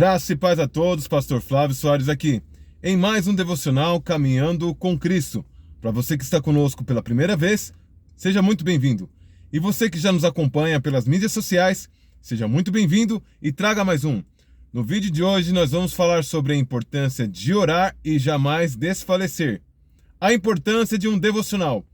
Graça e paz a todos, Pastor Flávio Soares aqui, em mais um devocional Caminhando com Cristo. Para você que está conosco pela primeira vez, seja muito bem-vindo. E você que já nos acompanha pelas mídias sociais, seja muito bem-vindo e traga mais um. No vídeo de hoje nós vamos falar sobre a importância de orar e jamais desfalecer. A importância de um devocional.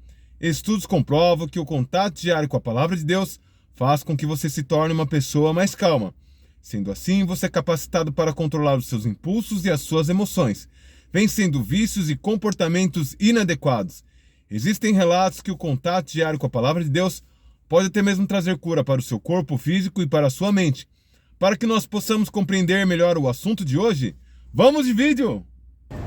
Estudos comprovam que o contato diário com a Palavra de Deus faz com que você se torne uma pessoa mais calma. Sendo assim, você é capacitado para controlar os seus impulsos e as suas emoções, vencendo vícios e comportamentos inadequados. Existem relatos que o contato diário com a Palavra de Deus pode até mesmo trazer cura para o seu corpo físico e para a sua mente. Para que nós possamos compreender melhor o assunto de hoje, vamos de vídeo!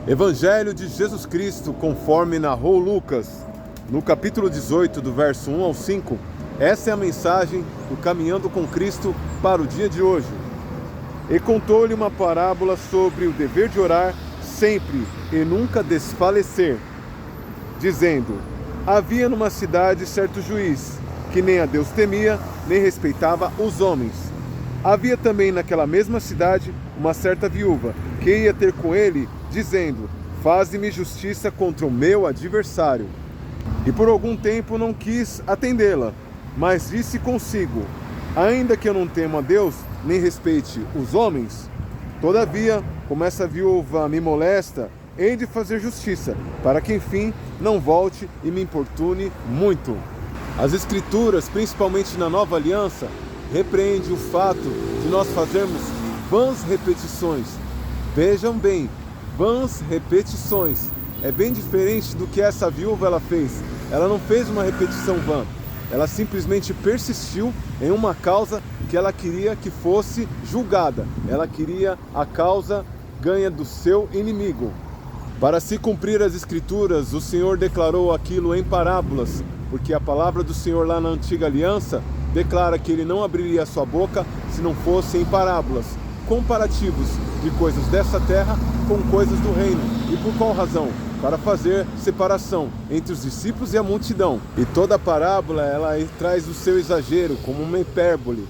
Evangelho de Jesus Cristo, conforme narrou Lucas, no capítulo 18, do verso 1 ao 5, essa é a mensagem do Caminhando com Cristo para o dia de hoje. E contou-lhe uma parábola sobre o dever de orar sempre e nunca desfalecer, dizendo: havia numa cidade certo juiz, que nem a Deus temia, nem respeitava os homens. Havia também naquela mesma cidade uma certa viúva, que ia ter com ele, dizendo: faze-me justiça contra o meu adversário. E por algum tempo não quis atendê-la, mas disse consigo: ainda que eu não temo a Deus, nem respeite os homens, todavia, como essa viúva me molesta, hei de fazer justiça, para que enfim não volte e me importune muito. As Escrituras, principalmente na Nova Aliança, repreendem o fato de nós fazermos vãs repetições. Vejam bem, vãs repetições. É bem diferente do que essa viúva ela fez. Ela não fez uma repetição vã. Ela simplesmente persistiu em uma causa que ela queria que fosse julgada. Ela queria a causa ganha do seu inimigo. Para se cumprir as Escrituras, o Senhor declarou aquilo em parábolas, porque a palavra do Senhor lá na Antiga Aliança declara que Ele não abriria a sua boca se não fosse em parábolas, comparativos de coisas dessa terra com coisas do reino. E por qual razão? Para fazer separação entre os discípulos e a multidão. E toda parábola ela traz o seu exagero, como uma hipérbole.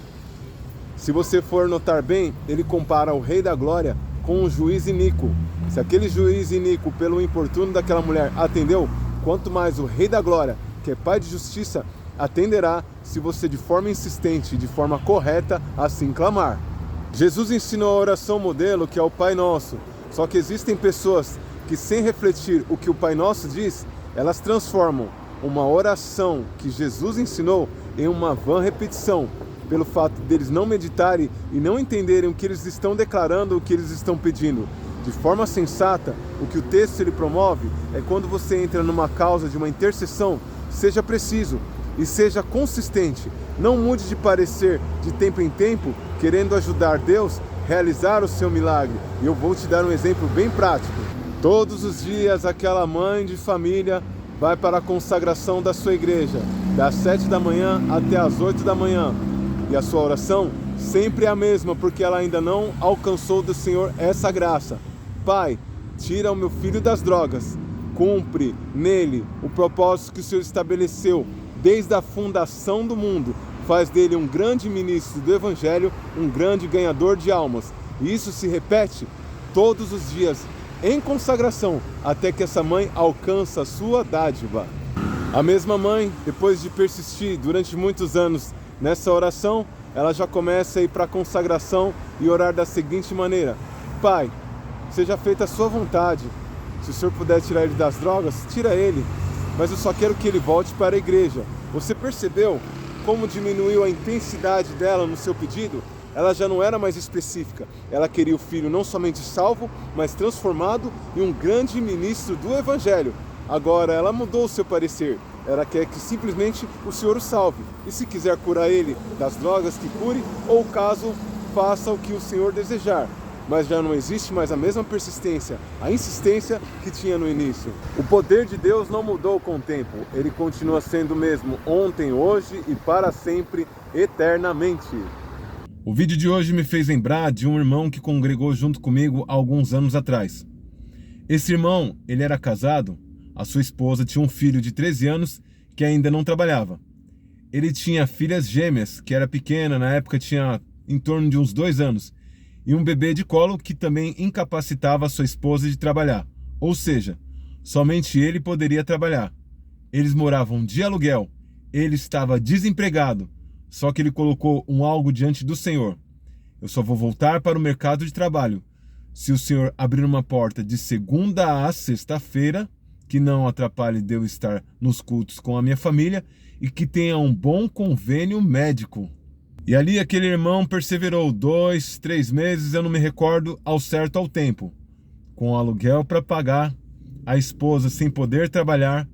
Se você for notar bem, ele compara o Rei da Glória com um juiz iníquo. Se aquele juiz iníquo, pelo importuno daquela mulher, atendeu, quanto mais o Rei da Glória, que é Pai de Justiça, atenderá se você de forma insistente e de forma correta assim clamar. Jesus ensinou a oração modelo, que é o Pai Nosso. Só que existem pessoas que, sem refletir o que o Pai Nosso diz, elas transformam uma oração que Jesus ensinou em uma vã repetição, pelo fato deles não meditarem e não entenderem o que eles estão declarando, o que eles estão pedindo. De forma sensata, o que o texto ele promove é quando você entra numa causa de uma intercessão, seja preciso e seja consistente. Não mude de parecer de tempo em tempo, querendo ajudar Deus a realizar o seu milagre. E eu vou te dar um exemplo bem prático. Todos os dias aquela mãe de família vai para a consagração da sua igreja, das 7 da manhã até as 8 da manhã. E a sua oração sempre é a mesma, porque ela ainda não alcançou do Senhor essa graça. Pai, tira o meu filho das drogas. Cumpre nele o propósito que o Senhor estabeleceu desde a fundação do mundo. Faz dele um grande ministro do Evangelho, um grande ganhador de almas. E isso se repete todos os dias, em consagração, até que essa mãe alcança a sua dádiva. A mesma mãe, depois de persistir durante muitos anos nessa oração, ela já começa a ir para a consagração e orar da seguinte maneira: Pai, seja feita a sua vontade. Se o Senhor puder tirar ele das drogas, tira ele. Mas eu só quero que ele volte para a igreja. Você percebeu como diminuiu a intensidade dela no seu pedido? Ela já não era mais específica. Ela queria o filho não somente salvo, mas transformado em um grande ministro do Evangelho. Agora ela mudou o seu parecer. Ela quer que simplesmente o Senhor o salve. E se quiser curar ele das drogas, que cure, ou caso faça o que o Senhor desejar. Mas já não existe mais a mesma persistência, a insistência que tinha no início. O poder de Deus não mudou com o tempo. Ele continua sendo o mesmo ontem, hoje e para sempre, eternamente. O vídeo de hoje me fez lembrar de um irmão que congregou junto comigo há alguns anos atrás. Esse irmão, ele era casado, a sua esposa tinha um filho de 13 anos que ainda não trabalhava. Ele tinha filhas gêmeas, que era pequena, na época tinha em torno de uns 2 anos. e um bebê de colo que também incapacitava sua esposa de trabalhar. Ou seja, somente ele poderia trabalhar. Eles moravam de aluguel. Ele estava desempregado. Só que ele colocou algo diante do Senhor. Eu só vou voltar para o mercado de trabalho se o Senhor abrir uma porta de segunda a sexta-feira, que não atrapalhe de eu estar nos cultos com a minha família e que tenha um bom convênio médico. E ali aquele irmão perseverou 2, 3 meses, eu não me recordo ao certo ao tempo, com aluguel para pagar, a esposa sem poder trabalhar,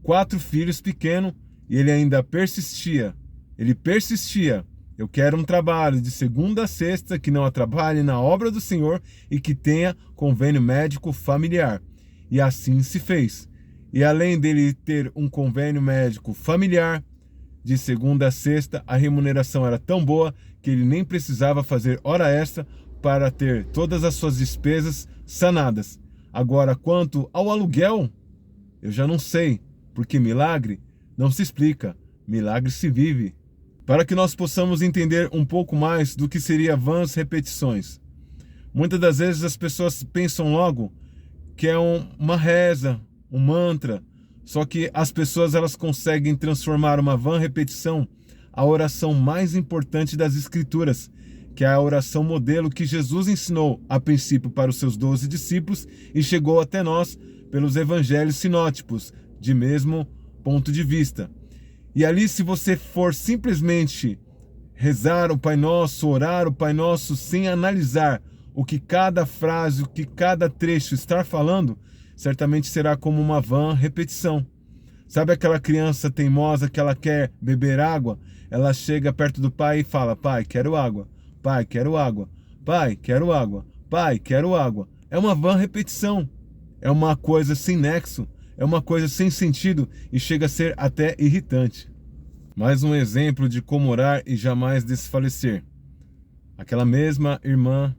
4 filhos pequenos, e ele ainda persistia. Ele persistia. Eu quero um trabalho de segunda a sexta que não atrapalhe na obra do Senhor e que tenha convênio médico familiar. E assim se fez. E além dele ter um convênio médico familiar, de segunda a sexta, a remuneração era tão boa que ele nem precisava fazer hora extra para ter todas as suas despesas sanadas. Agora, quanto ao aluguel, eu já não sei, porque milagre não se explica, milagre se vive. Para que nós possamos entender um pouco mais do que seria vãs repetições. Muitas das vezes as pessoas pensam logo que é uma reza, um mantra, só que as pessoas elas conseguem transformar uma vã repetição a oração mais importante das Escrituras, que é a oração modelo que Jesus ensinou a princípio para os seus 12 discípulos e chegou até nós pelos evangelhos sinóticos, de mesmo ponto de vista. E ali, se você for simplesmente rezar o Pai Nosso, orar o Pai Nosso, sem analisar o que cada frase, o que cada trecho está falando, certamente será como uma vã repetição. Sabe aquela criança teimosa que ela quer beber água? Ela chega perto do pai e fala: Pai, quero água. Pai, quero água. Pai, quero água. Pai, quero água. É uma vã repetição. É uma coisa sem nexo. É uma coisa sem sentido e chega a ser até irritante. Mais um exemplo de como orar e jamais desfalecer. Aquela mesma irmã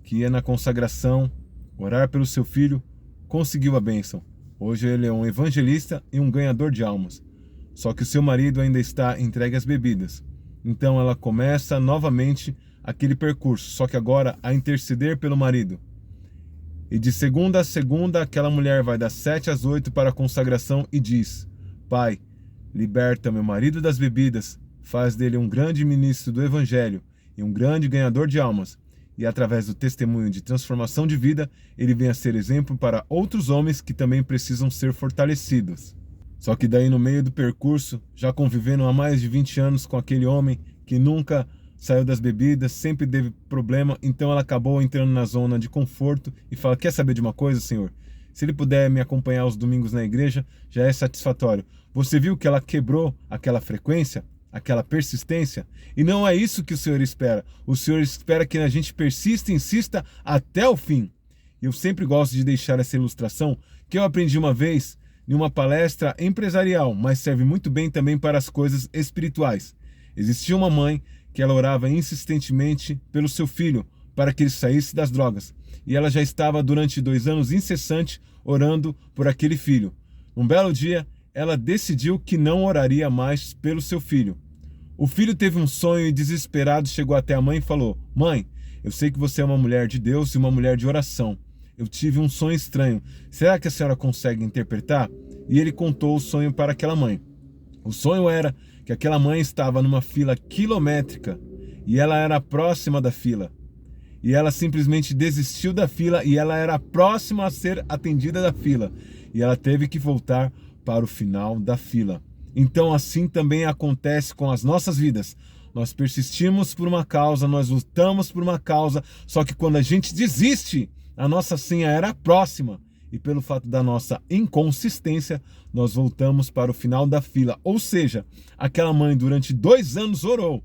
que ia na consagração orar pelo seu filho, conseguiu a bênção. Hoje ele é um evangelista e um ganhador de almas. Só que o seu marido ainda está entregue às bebidas. Então ela começa novamente aquele percurso, só que agora a interceder pelo marido. E de segunda a segunda, aquela mulher vai das 7 às 8 para a consagração e diz: Pai, liberta meu marido das bebidas, faz dele um grande ministro do Evangelho e um grande ganhador de almas. E através do testemunho de transformação de vida, ele vem a ser exemplo para outros homens que também precisam ser fortalecidos. Só que daí no meio do percurso, já convivendo há mais de 20 anos com aquele homem que nunca saiu das bebidas, sempre teve problema, então ela acabou entrando na zona de conforto e fala: quer saber de uma coisa, Senhor? Se ele puder me acompanhar aos domingos na igreja, já é satisfatório. Você viu que ela quebrou aquela frequência, aquela persistência? E não é isso que o Senhor espera. O Senhor espera que a gente persista e insista até o fim. Eu sempre gosto de deixar essa ilustração que eu aprendi uma vez em uma palestra empresarial, mas serve muito bem também para as coisas espirituais. Existia uma mãe que ela orava insistentemente pelo seu filho para que ele saísse das drogas. E ela já estava durante 2 anos incessante orando por aquele filho. Um belo dia, ela decidiu que não oraria mais pelo seu filho. O filho teve um sonho e desesperado chegou até a mãe e falou: Mãe, eu sei que você é uma mulher de Deus e uma mulher de oração. Eu tive um sonho estranho. Será que a senhora consegue interpretar? E ele contou o sonho para aquela mãe. O sonho era que aquela mãe estava numa fila quilométrica e ela era próxima da fila. E ela simplesmente desistiu da fila e ela era próxima a ser atendida da fila. E ela teve que voltar para o final da fila. Então assim também acontece com as nossas vidas. Nós persistimos por uma causa, nós lutamos por uma causa, só que quando a gente desiste, a nossa senha era próxima. E pelo fato da nossa inconsistência, nós voltamos para o final da fila. Ou seja, aquela mãe durante 2 anos orou.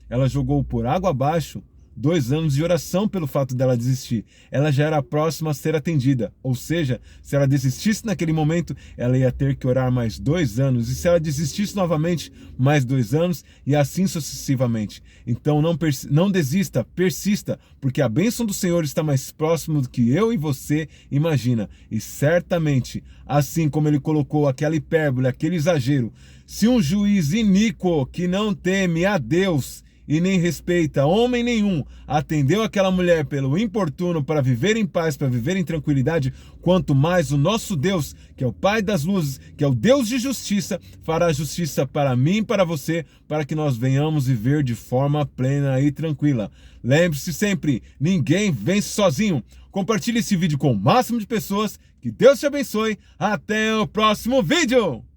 Ela jogou por água abaixo 2 anos de oração pelo fato dela desistir. Ela já era próxima a ser atendida. Ou seja, se ela desistisse naquele momento, ela ia ter que orar mais 2 anos. E se ela desistisse novamente, mais 2 anos e assim sucessivamente. Então não desista, persista, porque a bênção do Senhor está mais próximo do que eu e você imagina. E certamente, assim como ele colocou aquela hipérbole, aquele exagero, se um juiz iníquo que não teme a Deus e nem respeita homem nenhum, atendeu aquela mulher pelo importuno para viver em paz, para viver em tranquilidade, quanto mais o nosso Deus, que é o Pai das luzes, que é o Deus de justiça, fará justiça para mim e para você, para que nós venhamos viver de forma plena e tranquila. Lembre-se sempre, ninguém vence sozinho. Compartilhe esse vídeo com o máximo de pessoas. Que Deus te abençoe. Até o próximo vídeo!